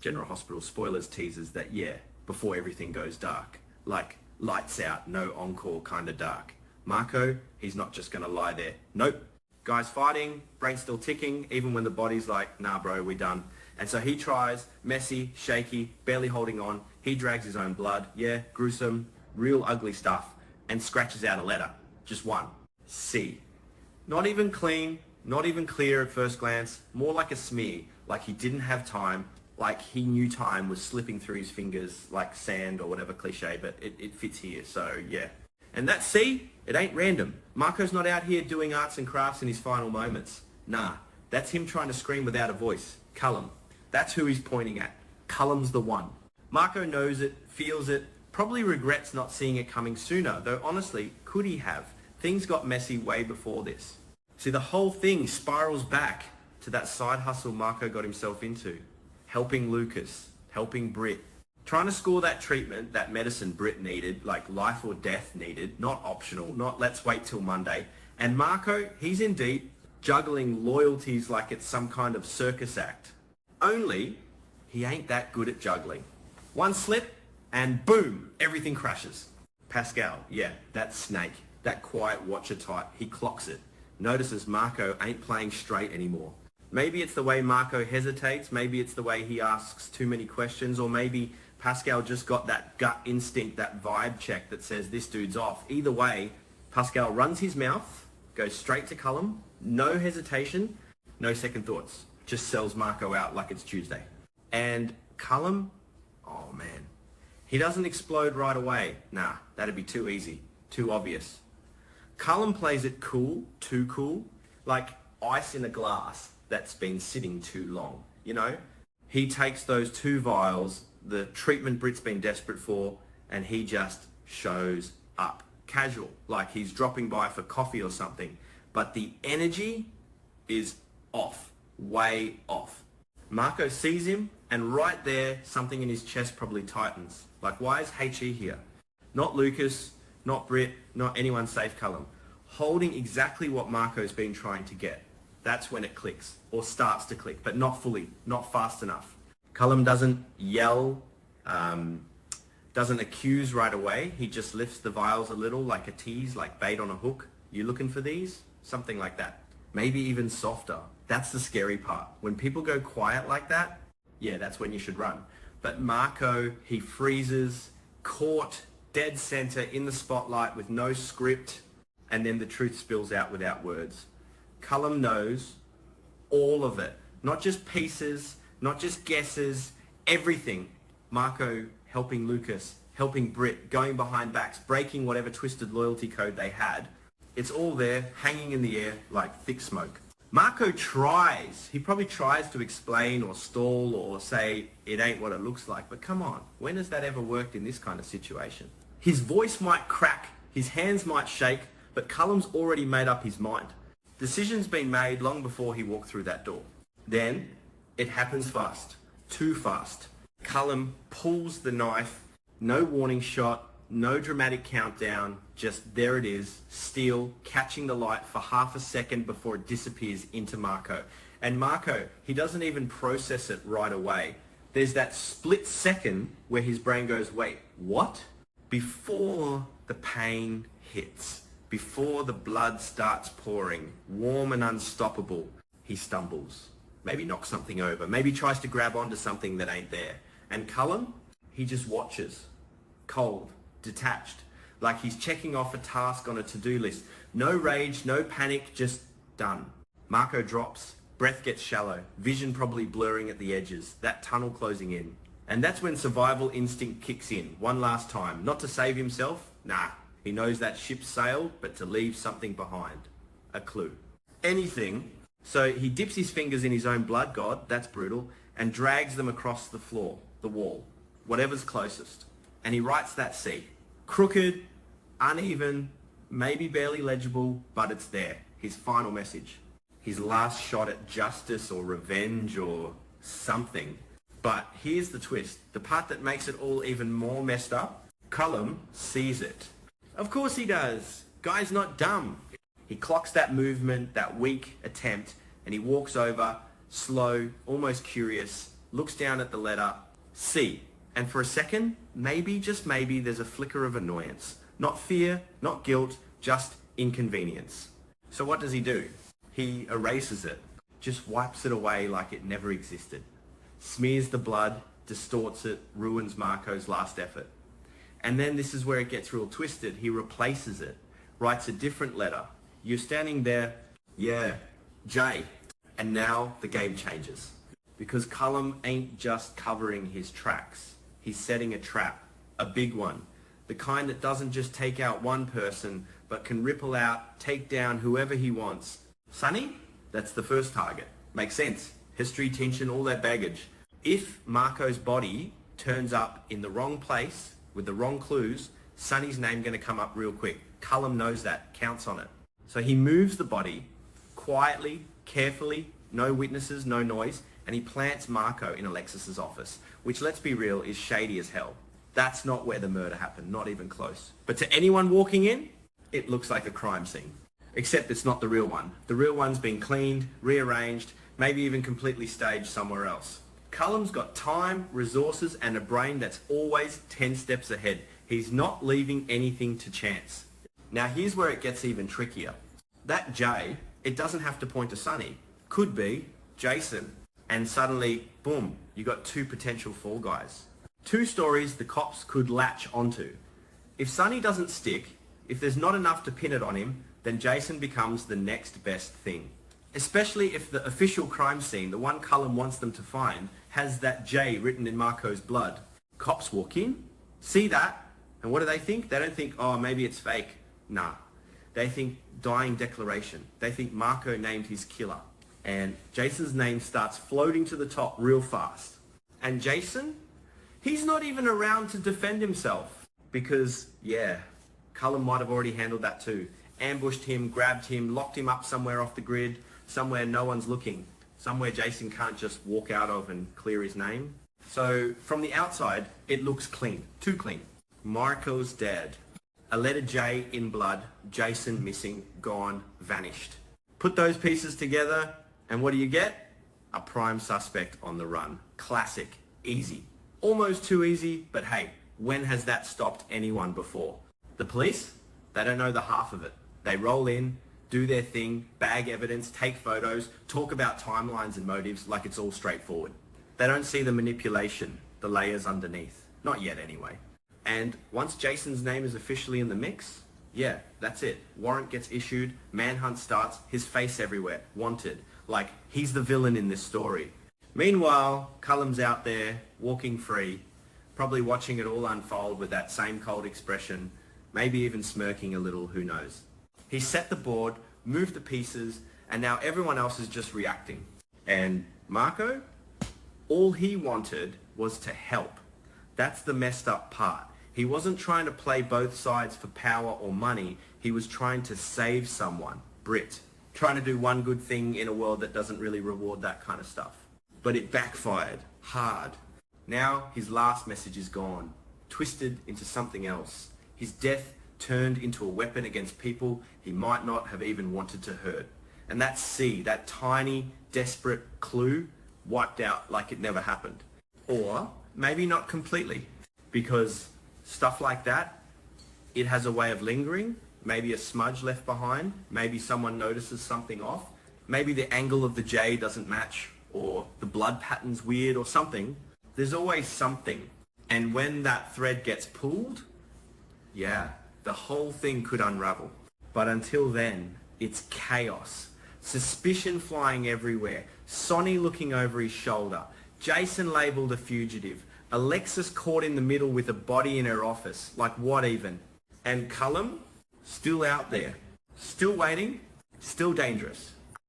General Hospital spoilers teasers that, yeah, before everything goes dark. Like, lights out, no encore kind of dark. Marco, he's not just going to lie there. Nope. Guy's fighting, brain's still ticking, even when the body's like, nah bro, we done. And so he tries, messy, shaky, barely holding on. He drags his own blood. Yeah, gruesome, real ugly stuff. And scratches out a letter. Just one. C. Not even clean, not even clear at first glance. More like a smear. Like he didn't have time. Like he knew time was slipping through his fingers like sand or whatever cliche, but it fits here, so yeah. And that C, it ain't random. Marco's not out here doing arts and crafts in his final moments. Nah, that's him trying to scream without a voice. Cullum. That's who he's pointing at. Cullum's the one. Marco knows it, feels it, probably regrets not seeing it coming sooner, though honestly, could he have? Things got messy way before this. See, the whole thing spirals back to that side hustle Marco got himself into. Helping Lucas, helping Britt. Trying to score that treatment, that medicine Britt needed, like life or death needed, not optional, not let's wait till Monday. And Marco, he's in deep, juggling loyalties like it's some kind of circus act. Only, he ain't that good at juggling. One slip, and boom, everything crashes. Pascal, yeah, that snake, that quiet watcher type, he clocks it. Notices Marco ain't playing straight anymore. Maybe it's the way Marco hesitates, maybe it's the way he asks too many questions, or maybe Pascal just got that gut instinct, that vibe check that says this dude's off. Either way, Pascal runs his mouth, goes straight to Cullum, no hesitation, no second thoughts. Just sells Marco out like it's Tuesday. And Cullum, oh man, he doesn't explode right away. Nah, that'd be too easy, too obvious. Cullum plays it cool, too cool, like ice in a glass that's been sitting too long, you know? He takes those 2 vials, the treatment Britt's been desperate for, and he just shows up. Casual, like he's dropping by for coffee or something. But the energy is off, way off. Marco sees him, and right there, something in his chest probably tightens. Like, why is HE here? Not Lucas, not Britt, not anyone save Cullum. Holding exactly what Marco's been trying to get. That's when it clicks, or starts to click, but not fully, not fast enough. Cullum doesn't yell, doesn't accuse right away. He just lifts the vials a little like a tease, like bait on a hook. You looking for these? Something like that. Maybe even softer. That's the scary part. When people go quiet like that, yeah, that's when you should run. But Marco, he freezes, caught, dead center in the spotlight with no script, and then the truth spills out without words. Cullum knows all of it. Not just pieces, not just guesses, everything. Marco helping Lucas, helping Britt, going behind backs, breaking whatever twisted loyalty code they had. It's all there, hanging in the air like thick smoke. Marco tries. He probably tries to explain or stall or say it ain't what it looks like. But come on, when has that ever worked in this kind of situation? His voice might crack, his hands might shake, but Cullum's already made up his mind. Decision's been made long before he walked through that door. Then it happens fast, too fast. Cullum pulls the knife, no warning shot, no dramatic countdown, just there it is, steel, catching the light for half a second before it disappears into Marco. And Marco, he doesn't even process it right away. There's that split second where his brain goes, wait, what? Before the pain hits, before the blood starts pouring, warm and unstoppable, he stumbles. Maybe knocks something over, maybe tries to grab onto something that ain't there. And Cullum, he just watches, cold, detached, like he's checking off a task on a to-do list. No rage, no panic, just done. Marco drops, breath gets shallow, vision probably blurring at the edges, that tunnel closing in. And that's when survival instinct kicks in, one last time. Not to save himself, nah. He knows that ship sailed, but to leave something behind. A clue. Anything. So he dips his fingers in his own blood, God, that's brutal, and drags them across the floor, the wall, whatever's closest. And he writes that C. Crooked, uneven, maybe barely legible, but it's there. His final message. His last shot at justice or revenge or something. But here's the twist. The part that makes it all even more messed up. Cullum sees it. Of course he does. Guy's not dumb. He clocks that movement, that weak attempt, and he walks over, slow, almost curious, looks down at the letter C. And for a second, maybe, just maybe, there's a flicker of annoyance. Not fear, not guilt, just inconvenience. So what does he do? He erases it, just wipes it away like it never existed. Smears the blood, distorts it, ruins Marco's last effort. And then this is where it gets real twisted. He replaces it, writes a different letter. You're standing there, yeah, J. And now the game changes. Because Cullum ain't just covering his tracks. He's setting a trap, a big one. The kind that doesn't just take out one person, but can ripple out, take down whoever he wants. Sonny? That's the first target. Makes sense. History, tension, all that baggage. If Marco's body turns up in the wrong place, with the wrong clues, Sonny's name going to come up real quick. Cullum knows that, counts on it. So he moves the body, quietly, carefully, no witnesses, no noise, and he plants Marco in Alexis's office, which, let's be real, is shady as hell. That's not where the murder happened, not even close. But to anyone walking in, it looks like a crime scene. Except it's not the real one. The real one's been cleaned, rearranged, maybe even completely staged somewhere else. Cullum's got time, resources, and a brain that's always 10 steps ahead. He's not leaving anything to chance. Now here's where it gets even trickier. That J, it doesn't have to point to Sonny. Could be Jason. And suddenly, boom, you got two potential fall guys. Two stories the cops could latch onto. If Sonny doesn't stick, if there's not enough to pin it on him, then Jason becomes the next best thing. Especially if the official crime scene, the one Cullum wants them to find, has that J written in Marco's blood. Cops walk in, see that, and what do they think? They don't think, oh, maybe it's fake. Nah. They think dying declaration. They think Marco named his killer. And Jason's name starts floating to the top real fast. And Jason? He's not even around to defend himself. Because, yeah, Cullum might have already handled that too. Ambushed him, grabbed him, locked him up somewhere off the grid, somewhere no one's looking, somewhere Jason can't just walk out of and clear his name. So from the outside, it looks clean, too clean. Marco's dead. A letter J in blood, Jason missing, gone, vanished. Put those pieces together, and what do you get? A prime suspect on the run. Classic, easy. Almost too easy, but hey, when has that stopped anyone before? The police? They don't know the half of it. They roll in, do their thing, bag evidence, take photos, talk about timelines and motives like it's all straightforward. They don't see the manipulation, the layers underneath. Not yet anyway. And once Jason's name is officially in the mix, yeah, that's it. Warrant gets issued, manhunt starts, his face everywhere, wanted. Like, he's the villain in this story. Meanwhile, Cullum's out there, walking free, probably watching it all unfold with that same cold expression, maybe even smirking a little, who knows. He set the board, moved the pieces, and now everyone else is just reacting. And Marco? All he wanted was to help. That's the messed up part. He wasn't trying to play both sides for power or money. He was trying to save someone, Brit. Trying to do one good thing in a world that doesn't really reward that kind of stuff. But it backfired, hard. Now his last message is gone, twisted into something else. His death turned into a weapon against people he might not have even wanted to hurt. And that C, that tiny, desperate clue, wiped out like it never happened. Or maybe not completely, because stuff like that, it has a way of lingering, maybe a smudge left behind, maybe someone notices something off, maybe the angle of the J doesn't match, or the blood pattern's weird or something. There's always something. And when that thread gets pulled, yeah, the whole thing could unravel. But until then, it's chaos. Suspicion flying everywhere. Sonny looking over his shoulder. Jason labelled a fugitive. Alexis caught in the middle with a body in her office. Like what even? And Cullum? Still out there. Still waiting. Still dangerous.